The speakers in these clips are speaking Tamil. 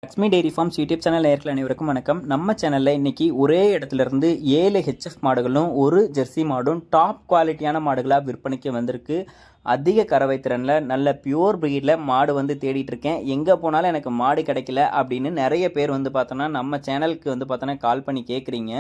Lakshmi dairy farms YouTube channel நேயர்கள் அனைவருக்கும் வணக்கம். நம்ம சேனலில் இன்றைக்கி ஒரே இடத்துல இருந்து 7 ஹெச்எஃப் மாடுகளும் ஒரு ஜெர்சி மாடும் டாப் குவாலிட்டியான மாடுகளாக விற்பனைக்கு வந்திருக்கு. அதிக கறவை திறனில் நல்ல பியூர் ப்ரீடில் மாடு தேடிட்டு இருக்கேன். எங்கே போனாலும் எனக்கு மாடு கிடைக்கல அப்படின்னு நிறைய பேர் பார்த்தோன்னா நம்ம சேனலுக்கு பார்த்தோன்னா கால் பண்ணி கேட்குறீங்க.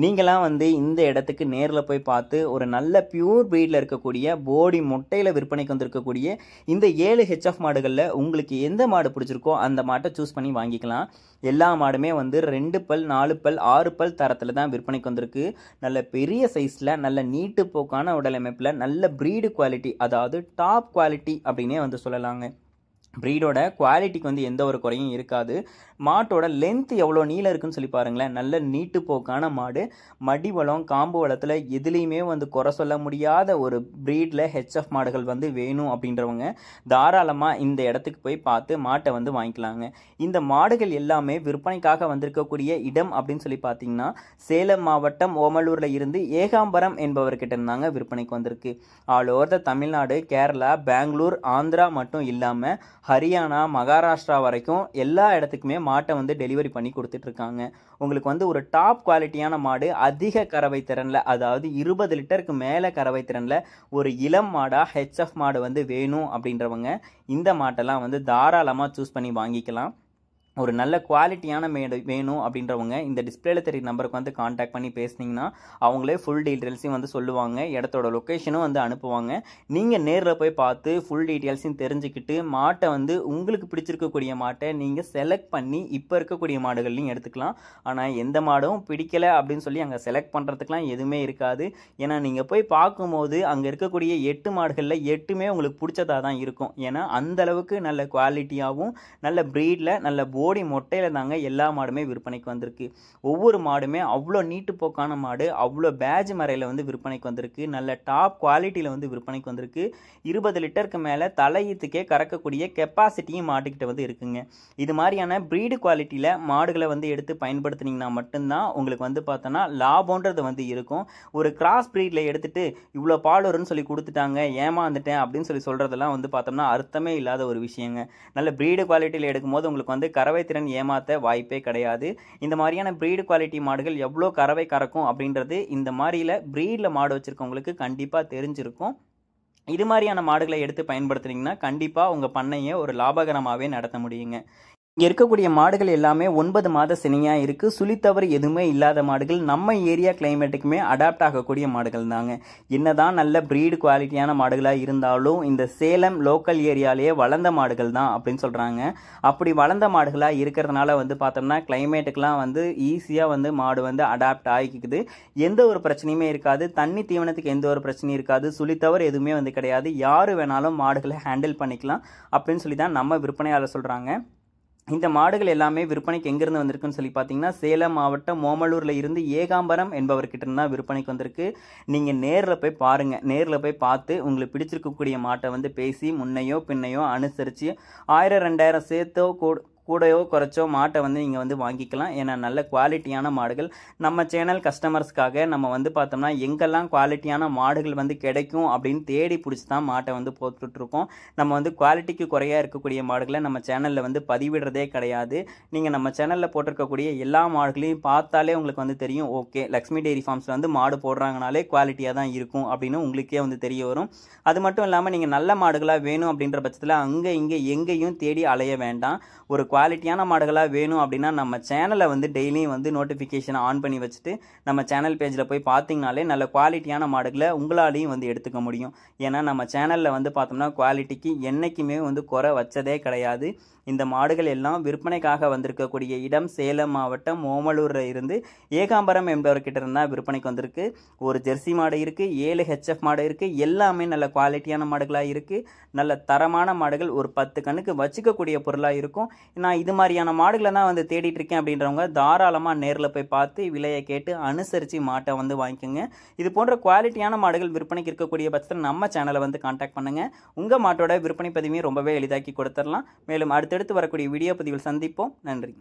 நீங்களாம் இந்த இடத்துக்கு நேரில் போய் பார்த்து ஒரு நல்ல பியூர் ப்ரீடில் இருக்கக்கூடிய போடி முட்டையில் விற்பனைக்கு வந்திருக்கக்கூடிய இந்த 7 ஹெச்எஃப் மாடுகளில் உங்களுக்கு எந்த மாடு பிடிச்சிருக்கோ அந்த மாட்டை சூஸ் பண்ணி வாங்கிக்கலாம். எல்லா மாடுமே 2 பல் 4 பல் 6 பல் தரத்தில் தான் விற்பனைக்கு வந்திருக்கு. நல்ல பெரிய சைஸில் நல்ல நீட்டு போக்கான உடலமைப்பில் நல்ல ப்ரீடு குவாலிட்டி, அதாவது டாப் குவாலிட்டி அப்படின்னே சொல்லலாங்க. ப்ரீடோட குவாலிட்டிக்கு எந்த ஒரு குறையும் இருக்காது. மாட்டோட லென்த் எவ்வளோ நீளம் இருக்குன்னு சொல்லி பாருங்களேன். நல்ல நீட்டு போக்கான மாடு. மடி வளம் காம்பு வளத்தில் எதுலேயுமே குறை சொல்ல முடியாத ஒரு ப்ரீடில் ஹெச்எஃப் மாடுகள் வேணும் அப்படின்றவங்க தாராளமாக இந்த இடத்துக்கு போய் பார்த்து மாட்டை வாங்கிக்கலாங்க. இந்த மாடுகள் எல்லாமே விற்பனைக்காக வந்திருக்கக்கூடிய இடம் அப்படின்னு சொல்லி பார்த்தீங்கன்னா சேலம் மாவட்டம் ஓமலூரில் இருந்து ஏகாம்பரம் என்பவர்கிட்ட இருந்தாங்க விற்பனைக்கு வந்திருக்கு. All over the Tamil Nadu, Kerala, Bangalore, Andhra மட்டும் இல்லாமல் ஹரியானா, மகாராஷ்டிரா வரைக்கும் எல்லா இடத்துக்குமே மாட்டை டெலிவரி பண்ணி கொடுத்துட்டு இருக்காங்க. உங்களுக்கு ஒரு டாப் குவாலிட்டியான மாடு, அதிக கறவை திறனில், அதாவது 20 லிட்டருக்கு மேலே கறவை திறனில் ஒரு இளம் மாடாக ஹெச்எஃப் மாடு வேணும் அப்படின்றவங்க இந்த மாட்டெல்லாம் தாராளமாக சூஸ் பண்ணி வாங்கிக்கலாம். ஒரு நல்ல குவாலிட்டியான மேடு வேணும் அப்படின்றவங்க இந்த டிஸ்பிளேல தெரிய நம்பருக்கு காண்டாக்ட் பண்ணி பேசுனீங்கன்னா அவங்களே ஃபுல் டீட்டெயில்ஸையும் சொல்லுவாங்க. இடத்தோட லொக்கேஷனும் அனுப்புவாங்க. நீங்கள் நேரில் போய் பார்த்து ஃபுல் டீட்டெயில்ஸையும் தெரிஞ்சுக்கிட்டு மாட்டை உங்களுக்கு பிடிச்சிருக்கக்கூடிய மாட்டை நீங்கள் செலக்ட் பண்ணி இப்போ இருக்கக்கூடிய மாடுகள்லையும் எடுத்துக்கலாம். ஆனால் எந்த மாடும் பிடிக்கலை அப்படின்னு சொல்லி அங்கே செலக்ட் பண்ணுறதுக்குலாம் எதுவுமே இருக்காது. ஏன்னா நீங்கள் போய் பார்க்கும்போது அங்கே இருக்கக்கூடிய 8 மாடுகளில் 8மே உங்களுக்கு பிடிச்சதாக தான் இருக்கும். ஏன்னா அந்தளவுக்கு நல்ல குவாலிட்டியாகவும் நல்ல ப்ரீடில் நல்ல போடி மொட்டையில தாங்க எல்லா மாடுமே விற்பனைக்கு வந்திருக்கு. ஒவ்வொரு மாடுமே அவ்வளோ நீட்டு போக்கான மாடு, அவ்வளோ பேஜ் மறையில் விற்பனைக்கு வந்திருக்கு. நல்ல டாப் குவாலிட்டியில் விற்பனைக்கு வந்திருக்கு. 20 லிட்டருக்கு மேலே தலையீத்துக்கே கறக்கக்கூடிய கெப்பாசிட்டியும் மாட்டுக்கிட்ட இருக்குங்க. இது மாதிரியான ப்ரீடு குவாலிட்டியில் மாடுகளை எடுத்து பயன்படுத்தினீங்கன்னா மட்டும்தான் உங்களுக்கு பார்த்தோன்னா லாபம்ன்றது இருக்கும். ஒரு கிராஸ் ப்ரீடில் எடுத்துட்டு இவ்வளோ பால் வரும்னு சொல்லி கொடுத்துட்டாங்க, ஏமாந்துட்டேன் அப்படின்னு சொல்கிறதெல்லாம் பார்த்தோம்னா அர்த்தமே இல்லாத ஒரு விஷயங்க. நல்ல ப்ரீடு குவாலிட்டியில் எடுக்கும்போது உங்களுக்கு கறவை திறன் ஏமாத்த வாய்ப்பே கிடையாது. இந்த மாதிரியான ப்ரீடு குவாலிட்டி மாடுகள் எவ்வளோ கறவை கறக்கும் அப்படின்றது இந்த மாதிரியில் ப்ரீடில் மாடு வச்சுருக்கவங்களுக்கு கண்டிப்பாக தெரிஞ்சிருக்கும். இது மாதிரியான மாடுகளை எடுத்து பயன்படுத்துனீங்கன்னா கண்டிப்பாக உங்கள் பண்ணையை ஒரு லாபகரமாகவே நடத்த முடியுங்க. இங்கே இருக்கக்கூடிய மாடுகள் எல்லாமே 9 மாத சினையாக இருக்குது. சுழித்தவறு எதுவுமே இல்லாத மாடுகள். நம்ம ஏரியா கிளைமேட்டுக்குமே அடாப்ட் ஆகக்கூடிய மாடுகள் தாங்க. என்னதான் நல்ல ப்ரீடு குவாலிட்டியான மாடுகளாக இருந்தாலும் இந்த சேலம் லோக்கல் ஏரியாலேயே வளர்ந்த மாடுகள் தான் அப்படின்னு சொல்கிறாங்க. அப்படி வளர்ந்த மாடுகளாக இருக்கிறதுனால பார்த்தோம்னா கிளைமேட்டுக்கெலாம் ஈஸியாக மாடு அடாப்ட் ஆகிக்குது. எந்த ஒரு பிரச்சனையுமே இருக்காது. தண்ணி தீவனத்துக்கு எந்த ஒரு பிரச்சனையும் இருக்காது. சுழித்தவறு எதுவுமே கிடையாது. யார் வேணாலும் மாடுகளை ஹேண்டில் பண்ணிக்கலாம் அப்படின்னு சொல்லி தான் நம்ம விற்பனையாளர் சொல்கிறாங்க. இந்த மாடுகள் எல்லாமே விற்பனைக்கு எங்கேருந்து வந்திருக்குன்னு சொல்லி பார்த்தீங்கன்னா சேலம் மாவட்டம் ஓமலூரில் இருந்து ஏகாம்பரம் என்பவர்கிட்ட இருந்தால் விற்பனைக்கு வந்திருக்கு. நீங்கள் நேரில் போய் பாருங்கள். நேரில் போய் பார்த்து உங்களுக்கு பிடிச்சிருக்கக்கூடிய மாட்டை பேசி முன்னையோ பின்னையோ அனுசரித்து 1000 2000 சேர்த்தோ கூடையோ குறைச்சோ மாட்டை நீங்கள் வாங்கிக்கலாம். ஏன்னா நல்ல குவாலிட்டியான மாடுகள் நம்ம சேனல் கஸ்டமர்ஸ்க்காக நம்ம பார்த்தோம்னா எங்கெல்லாம் குவாலிட்டியான மாடுகள் கிடைக்கும் அப்படின்னு தேடி பிடிச்சி தான் மாட்டை போட்டுட்ருக்கோம். நம்ம குவாலிட்டிக்கு குறையாக இருக்கக்கூடிய மாடுகளை நம்ம சேனலில் பதிவிடுறதே கிடையாது. நீங்கள் நம்ம சேனலில் போட்டிருக்கக்கூடிய எல்லா மாடுகளையும் பார்த்தாலே உங்களுக்கு தெரியும். ஓகே, லக்ஷ்மி டெய்ரி ஃபார்ம்ஸில் மாடு போடுறாங்கனாலே குவாலிட்டியாக தான் இருக்கும் அப்படின்னு உங்களுக்கே தெரிய வரும். அது மட்டும் இல்லாமல் நீங்கள் நல்ல மாடுகளாக வேணும் அப்படின்ற பட்சத்தில் அங்கே இங்கே எங்கேயும் தேடி அலைய வேண்டாம். ஒரு குவாலிட்டியான மாடுகளாக வேணும் அப்படின்னா நம்ம சேனலை டெய்லியும் நோட்டிஃபிகேஷனை ஆன் பண்ணி வச்சுட்டு நம்ம சேனல் பேஜில் போய் பார்த்தீங்கனாலே நல்ல குவாலிட்டியான மாடுகளை உங்களாலையும் எடுத்துக்க முடியும். ஏன்னா நம்ம சேனலில் பார்த்தோம்னா குவாலிட்டிக்கு என்றைக்குமே குறை வச்சதே கிடையாது. இந்த மாடுகள் எல்லாம் விற்பனைக்காக வந்திருக்கக்கூடிய இடம் சேலம் மாவட்டம் ஓமலூரில் இருந்து ஏகாம்பரம் என்பவர்கிட்ட இருந்தால் விற்பனைக்கு வந்திருக்கு. ஒரு ஜெர்சி மாடு இருக்குது, 7 ஹெச்எஃப் மாடு இருக்குது. எல்லாமே நல்ல குவாலிட்டியான மாடுகளாக இருக்குது. நல்ல தரமான மாடுகள், ஒரு 10 கண்ணுக்கு வச்சுக்கக்கூடிய பொருளாக இருக்கும். நான் இது மாதிரியான மாடுகளை தான் தேடிட்டு இருக்கேன் அப்படின்றவங்க தாராளமாக நேரில் போய் பார்த்து விலையை கேட்டு அனுசரித்து மாட்டை வாங்கிக்கோங்க. இது போன்ற குவாலிட்டியான மாடுகள் விற்பனைக்கு இருக்கக்கூடிய பட்சத்தில் நம்ம சேனலை காண்டாக்ட் பண்ணுங்கள். உங்கள் மாட்டோட விற்பனை பதிவையும் ரொம்பவே எளிதாக்கி கொடுத்துடலாம். மேலும் அடுத்தடுத்து வரக்கூடிய வீடியோ பதிவில் சந்திப்போம். நன்றி.